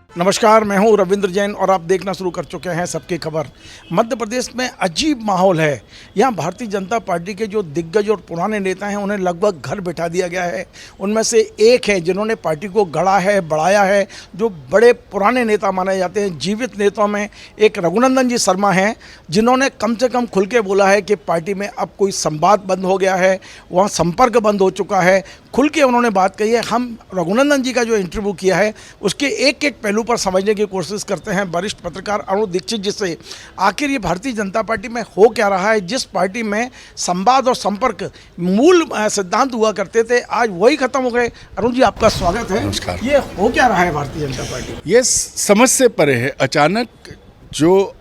नमस्कार, मैं हूं रविंद्र जैन और आप देखना शुरू कर चुके हैं सबकी खबर। मध्य प्रदेश में अजीब माहौल है। यहां भारतीय जनता पार्टी के जो दिग्गज और पुराने नेता हैं उन्हें लगभग घर बिठा दिया गया है। उनमें से एक है जिन्होंने पार्टी को गढ़ा है, बढ़ाया है, जो बड़े पुराने नेता माने जाते हैं। जीवित नेताओं में एक रघुनंदन जी शर्मा हैं जिन्होंने कम से कम खुल के बोला है कि पार्टी में अब कोई संवाद बंद हो गया है, वहाँ संपर्क बंद हो चुका है। खुल के उन्होंने बात कही है। हम रघुनंदन जी का जो इंटरव्यू किया है उसके एक एक पहलू पर समझने की कोशिश करते हैं वरिष्ठ पत्रकार अरुण दीक्षित जी से। आखिर ये भारतीय जनता पार्टी में हो क्या रहा है? जिस पार्टी में संवाद और संपर्क मूल सिद्धांत हुआ करते थे, आज वही खत्म हो गए। अरुण जी, आपका स्वागत है। नमस्कार। ये हो क्या रहा है भारतीय जनता पार्टी? ये समझ से परे है। अचानक जो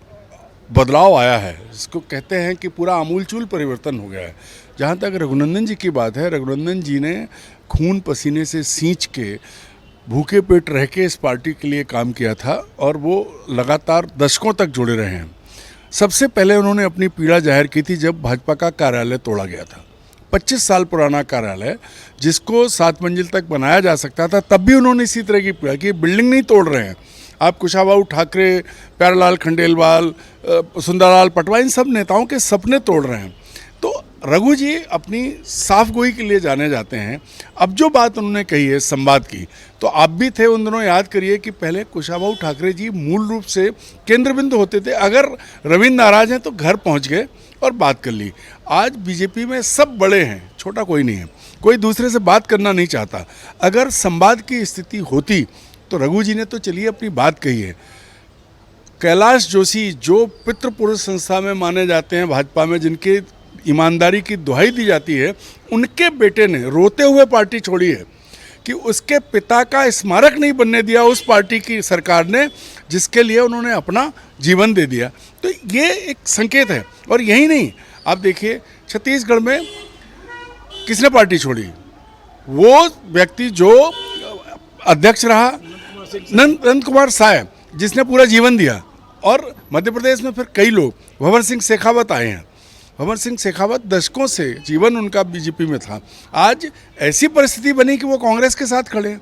बदलाव आया है इसको कहते हैं कि पूरा आमूलचूल परिवर्तन हो गया है। जहाँ तक रघुनंदन जी की बात है, रघुनंदन जी ने खून पसीने से सींच के भूखे पेट रह के इस पार्टी के लिए काम किया था और वो लगातार दशकों तक जुड़े रहे हैं। सबसे पहले उन्होंने अपनी पीड़ा जाहिर की थी जब भाजपा का कार्यालय तोड़ा गया था। 25 साल पुराना कार्यालय जिसको 7 मंजिल तक बनाया जा सकता था, तब भी उन्होंने इसी तरह की पीड़ा की। बिल्डिंग नहीं तोड़ रहे हैं आप, कुशाभाऊ ठाकरे, प्यारेलाल खंडेलवाल, सुंदरलाल पटवा, इन सब नेताओं के सपने तोड़ रहे हैं। तो रघु जी अपनी साफ गोई के लिए जाने जाते हैं। अब जो बात उन्होंने कही है संवाद की, तो आप भी थे उन दिनों, याद करिए कि पहले कुशाभाऊ ठाकरे जी मूल रूप से केंद्र बिंदु होते थे। अगर रविंद्र नाराज हैं तो घर पहुंच गए और बात कर ली। आज बीजेपी में सब बड़े हैं, छोटा कोई नहीं है, कोई दूसरे से बात करना नहीं चाहता। अगर संवाद की स्थिति होती तो रघु जी ने तो चलिए अपनी बात कही है। कैलाश जोशी जो पितृ पुरुष संस्था में माने जाते हैं भाजपा में, जिनके ईमानदारी की दुहाई दी जाती है, उनके बेटे ने रोते हुए पार्टी छोड़ी है कि उसके पिता का स्मारक नहीं बनने दिया उस पार्टी की सरकार ने जिसके लिए उन्होंने अपना जीवन दे दिया। तो ये एक संकेत है। और यही नहीं, आप देखिए छत्तीसगढ़ में किसने पार्टी छोड़ी? वो व्यक्ति जो अध्यक्ष रहा, नंद कुमार साय, जिसने पूरा जीवन दिया। और मध्य प्रदेश में फिर कई लोग, भंवर सिंह शेखावत आए हैं। भंवर सिंह शेखावत दशकों से जीवन उनका बीजेपी में था। आज ऐसी परिस्थिति बनी कि वो कांग्रेस के साथ खड़े हैं।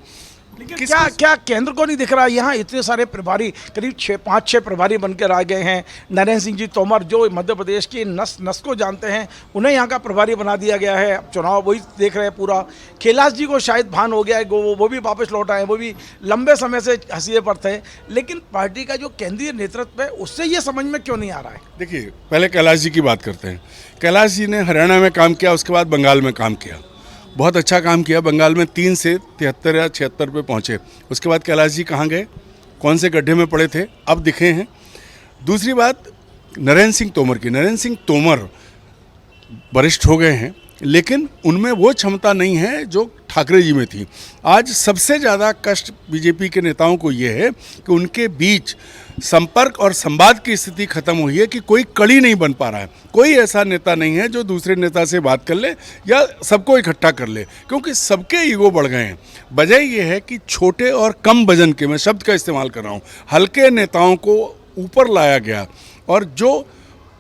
लेकिन क्या केंद्र को नहीं दिख रहा? यहाँ इतने सारे प्रभारी, करीब 5-6 प्रभारी बनकर आ गए हैं। नरेंद्र सिंह जी तोमर जो मध्य प्रदेश की नस को जानते हैं, उन्हें यहाँ का प्रभारी बना दिया गया है। अब चुनाव वही देख रहे हैं पूरा। कैलाश जी को शायद भान हो गया है, वो भी वापस लौट आए। वो भी लंबे समय से हंसिए पर थे। लेकिन पार्टी का जो केंद्रीय नेतृत्व है उससे ये समझ में क्यों नहीं आ रहा है? देखिए, पहले कैलाश जी की बात करते हैं। कैलाश जी ने हरियाणा में काम किया, उसके बाद बंगाल में काम किया, बहुत अच्छा काम किया। बंगाल में 3 से 73 या 76 पे पहुँचे। उसके बाद कैलाश जी कहाँ गए, कौन से गड्ढे में पड़े थे, अब दिखे हैं। दूसरी बात नरेंद्र सिंह तोमर की। नरेंद्र सिंह तोमर वरिष्ठ हो गए हैं, लेकिन उनमें वो क्षमता नहीं है जो ठाकरे जी में थी। आज सबसे ज़्यादा कष्ट बीजेपी के नेताओं को ये है कि उनके बीच संपर्क और संवाद की स्थिति खत्म हुई है कि कोई कड़ी नहीं बन पा रहा है। कोई ऐसा नेता नहीं है जो दूसरे नेता से बात कर ले या सबको इकट्ठा कर ले, क्योंकि सबके ईगो बढ़ गए हैं। वजह यह है कि छोटे और कम वजन के, मैं शब्द का इस्तेमाल कर रहा हूँ, हल्के नेताओं को ऊपर लाया गया। और जो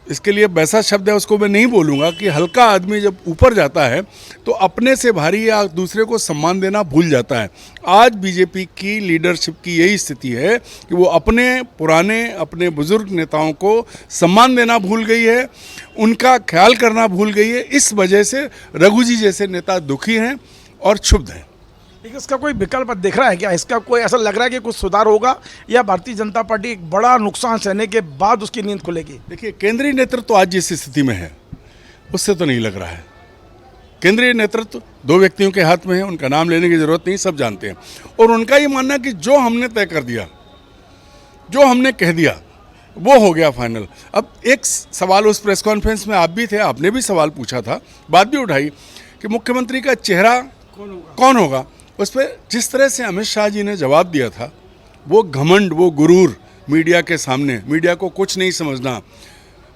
इसके लिए वैसा शब्द है उसको मैं नहीं बोलूँगा कि हल्का आदमी जब ऊपर जाता है तो अपने से भारी या दूसरे को सम्मान देना भूल जाता है। आज बीजेपी की लीडरशिप की यही स्थिति है कि वो अपने पुराने, अपने बुजुर्ग नेताओं को सम्मान देना भूल गई है, उनका ख्याल करना भूल गई है। इस वजह से रघु जी जैसे नेता दुखी हैं और क्षुब्ध हैं। लेकिन इसका कोई विकल्प दिख रहा है क्या? इसका कोई ऐसा लग रहा है कि कुछ सुधार होगा या भारतीय जनता पार्टी एक बड़ा नुकसान सहने के बाद उसकी नींद खुलेगी? देखिए, केंद्रीय नेतृत्व तो आज जिस स्थिति में है उससे तो नहीं लग रहा है। केंद्रीय नेतृत्व 2 व्यक्तियों के हाथ में है, उनका नाम लेने की जरूरत नहीं, सब जानते हैं। और उनका ये मानना कि जो हमने तय कर दिया, जो हमने कह दिया, वो हो गया फाइनल। अब एक सवाल उस प्रेस कॉन्फ्रेंस में आप भी थे, आपने भी सवाल पूछा था, बात भी उठाई कि मुख्यमंत्री का चेहरा कौन होगा। उस पर जिस तरह से अमित शाह जी ने जवाब दिया था, वो घमंड, वो गुरूर मीडिया के सामने, मीडिया को कुछ नहीं समझना।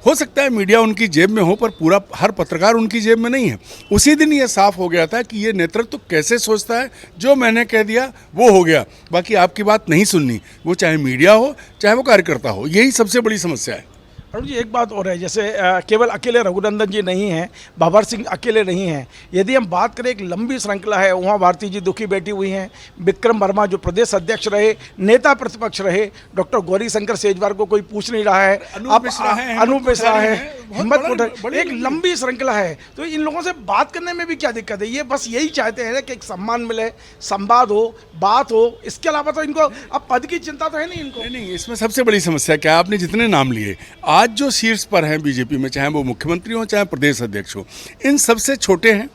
हो सकता है मीडिया उनकी जेब में हो, पर पूरा हर पत्रकार उनकी जेब में नहीं है। उसी दिन ये साफ हो गया था कि ये नेतृत्व कैसे सोचता है। जो मैंने कह दिया वो हो गया, बाकी आपकी बात नहीं सुननी, वो चाहे मीडिया हो चाहे वो कार्यकर्ता हो। यही सबसे बड़ी समस्या है। अरुण जी, एक बात और है, जैसे केवल अकेले रघुनंदन जी नहीं हैं, बाबर सिंह अकेले नहीं हैं। यदि हम बात करें, एक लंबी श्रृंखला है, उमा भारती जी दुखी बैठी हुई हैं, विक्रम वर्मा जो प्रदेश अध्यक्ष रहे, नेता प्रतिपक्ष रहे, डॉक्टर गौरी शंकर सेजवार को कोई पूछ नहीं रहा है, अब अनूप मिश्रा है, हिम्मत कोठारी, एक लंबी श्रृंखला है। तो इन लोगों से बात करने में भी क्या दिक्कत है? ये बस यही चाहते हैं कि एक सम्मान मिले, संवाद हो, बात हो, इसके अलावा तो इनको अब पद की चिंता तो है नहीं इनको। नहीं, इसमें सबसे बड़ी समस्या क्या है, आपने जितने नाम लिए आज जो शीर्ष पर हैं बीजेपी में, चाहे वो मुख्यमंत्री हो चाहे प्रदेश अध्यक्ष हो, इन सबसे छोटे हैं,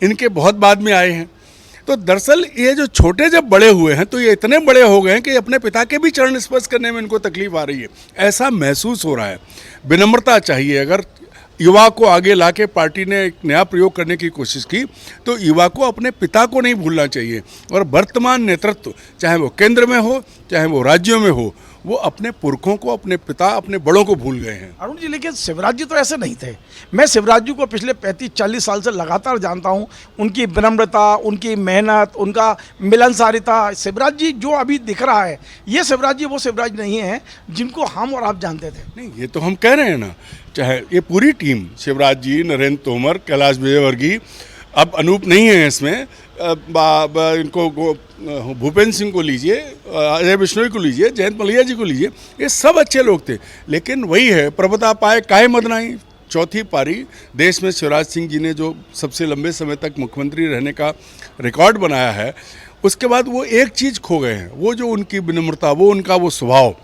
इनके बहुत बाद में आए हैं। तो दरअसल ये जो छोटे जब बड़े हुए हैं तो ये इतने बड़े हो गए हैं कि अपने पिता के भी चरण स्पर्श करने में इनको तकलीफ आ रही है, ऐसा महसूस हो रहा है। विनम्रता चाहिए। अगर युवा को आगे लाके पार्टी ने एक नया प्रयोग करने की कोशिश की तो युवा को अपने पिता को नहीं भूलना चाहिए। और वर्तमान नेतृत्व, चाहे वो केंद्र में हो चाहे वो राज्यों में हो, वो अपने पुरखों को, अपने पिता, अपने बड़ों को भूल गए हैं। अरुण जी, लेकिन शिवराज जी तो ऐसे नहीं थे। मैं शिवराज जी को पिछले 35-40 साल से लगातार जानता हूँ। उनकी विनम्रता, उनकी मेहनत, उनका मिलनसारिता, शिवराज जी जो अभी दिख रहा है, ये शिवराज जी वो शिवराज नहीं है जिनको हम और आप जानते थे। नहीं, ये तो हम कह रहे हैं ना, चाहे ये पूरी टीम, शिवराज जी, नरेंद्र तोमर, कैलाश विजयवर्गीय, अब अनूप नहीं है इसमें, इनको भूपेंद्र सिंह को लीजिए, अजय बिश्नोई को लीजिए, जयंत मलैया जी को लीजिए, ये सब अच्छे लोग थे। लेकिन वही है, प्रभुता पाए काहे मद नहीं। चौथी पारी देश में शिवराज सिंह जी ने जो सबसे लंबे समय तक मुख्यमंत्री रहने का रिकॉर्ड बनाया है, उसके बाद वो एक चीज़ खो गए हैं, वो जो उनकी विनम्रता, वो उनका वो स्वभाव,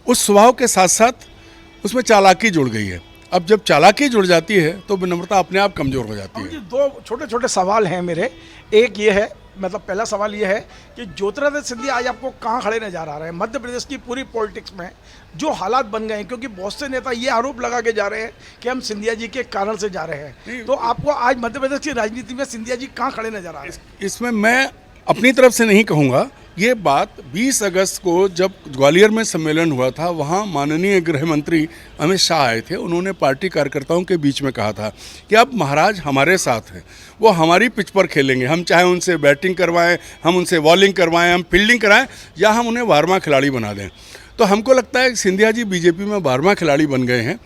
उस स्वभाव के साथ साथ उसमें चालाकी जुड़ गई है। अब जब चालाकी जुड़ जाती है तो विनम्रता अपने आप कमज़ोर हो जाती है। दो छोटे छोटे सवाल हैं मेरे। एक ये है, मतलब पहला सवाल ये है कि ज्योतिरादित्य सिंधिया आज आपको कहाँ खड़े नजर आ रहे हैं मध्य प्रदेश की पूरी पॉलिटिक्स में? जो हालात बन गए हैं, क्योंकि बहुत से नेता ये आरोप लगा के जा रहे हैं कि हम सिंधिया जी के कारण से जा रहे हैं, तो आपको आज मध्य प्रदेश की राजनीति में सिंधिया जी कहाँ खड़े नजर आ रहे हैं? इसमें मैं अपनी तरफ से नहीं कहूँगा। ये बात 20 अगस्त को जब ग्वालियर में सम्मेलन हुआ था, वहाँ माननीय गृह मंत्री अमित शाह आए थे। उन्होंने पार्टी कार्यकर्ताओं के बीच में कहा था कि अब महाराज हमारे साथ हैं, वो हमारी पिच पर खेलेंगे। हम चाहे उनसे बैटिंग करवाएं, हम उनसे बॉलिंग करवाएं, हम फील्डिंग कराएं, या हम उन्हें 12वां खिलाड़ी बना दें। तो हमको लगता है कि सिंधिया जी बीजेपी में 12वां खिलाड़ी बन गए हैं।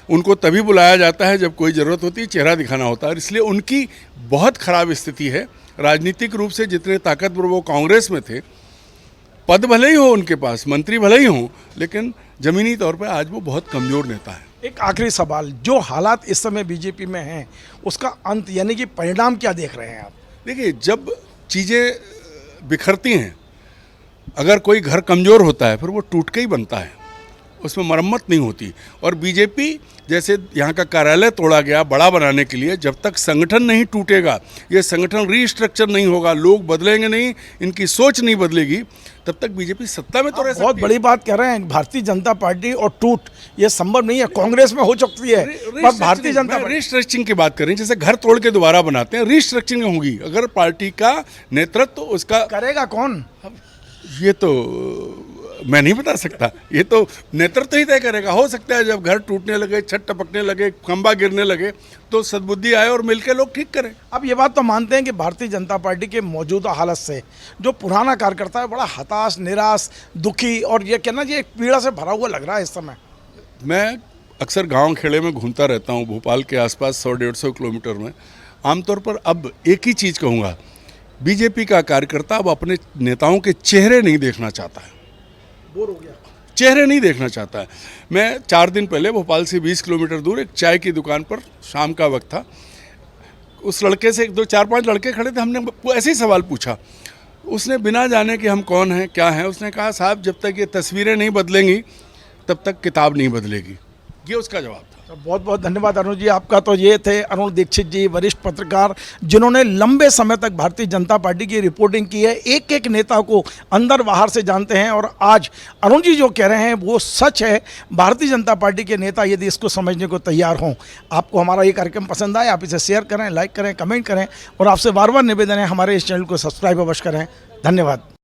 उनको तभी बुलाया जाता है जब कोई ज़रूरत होती है, चेहरा दिखाना होता है। इसलिए उनकी बहुत ख़राब स्थिति है। राजनीतिक रूप से जितने ताकतवर वो कांग्रेस में थे, पद भले ही हो उनके पास, मंत्री भले ही हों, लेकिन ज़मीनी तौर पर आज वो बहुत कमज़ोर नेता है। एक आखिरी सवाल, जो हालात इस समय बीजेपी में हैं, उसका अंत यानी कि परिणाम क्या देख रहे हैं आप? देखिए, जब चीज़ें बिखरती हैं, अगर कोई घर कमज़ोर होता है फिर वो टूट के ही बनता है, उसमें मरम्मत नहीं होती। और बीजेपी जैसे यहाँ का कार्यालय तोड़ा गया बड़ा बनाने के लिए, जब तक संगठन नहीं टूटेगा, ये संगठन रीस्ट्रक्चर नहीं होगा, लोग बदलेंगे नहीं, इनकी सोच नहीं बदलेगी, तब तक बीजेपी सत्ता में तो रह सकती है। बहुत बड़ी बात कह रहे हैं, भारतीय जनता पार्टी और टूट ये संभव नहीं है। कांग्रेस में हो सकती है, पर भारतीय जनता पार्टी रीस्ट्रक्चरिंग की बात करें, जैसे घर तोड़ के दोबारा बनाते हैं, रीस्ट्रक्चरिंग होगी। अगर पार्टी का नेतृत्व उसका करेगा कौन, ये तो मैं नहीं बता सकता, ये तो नेतृत्व ही तय करेगा। हो सकता है जब घर टूटने लगे, छत टपकने लगे, खंबा गिरने लगे, तो सद्बुद्धि आए और मिलकर लोग ठीक करें। अब ये बात तो मानते हैं कि भारतीय जनता पार्टी के मौजूदा हालत से जो पुराना कार्यकर्ता है, बड़ा हताश, निराश, दुखी, और ये कहना ये एक पीड़ा से भरा हुआ लग रहा है इस समय। मैं अक्सर गांव खेड़े में घूमता रहता हूं, भोपाल के आसपास 100-150 किलोमीटर में। आमतौर पर अब एक ही चीज़ कहूँगा, बीजेपी का कार्यकर्ता अब अपने नेताओं के चेहरे नहीं देखना चाहता है, बोर हो गया, चेहरे नहीं देखना चाहता है। मैं 4 दिन पहले भोपाल से 20 किलोमीटर दूर एक चाय की दुकान पर, शाम का वक्त था, उस लड़के से 4-5 लड़के खड़े थे। हमने ऐसे ही सवाल पूछा, उसने बिना जाने कि हम कौन हैं क्या हैं, उसने कहा साहब जब तक ये तस्वीरें नहीं बदलेंगी तब तक किताब नहीं बदलेगी। ये उसका जवाब था। तो बहुत बहुत धन्यवाद अरुण जी आपका। तो ये थे अरुण दीक्षित जी, वरिष्ठ पत्रकार, जिन्होंने लंबे समय तक भारतीय जनता पार्टी की रिपोर्टिंग की है, एक एक नेता को अंदर बाहर से जानते हैं। और आज अरुण जी जो कह रहे हैं वो सच है। भारतीय जनता पार्टी के नेता यदि इसको समझने को तैयार हों, आपको हमारा ये कार्यक्रम पसंद आए, आप इसे शेयर करें, लाइक करें, कमेंट करें, और आपसे बार बार निवेदन है हमारे इस चैनल को सब्सक्राइब अवश्य करें। धन्यवाद।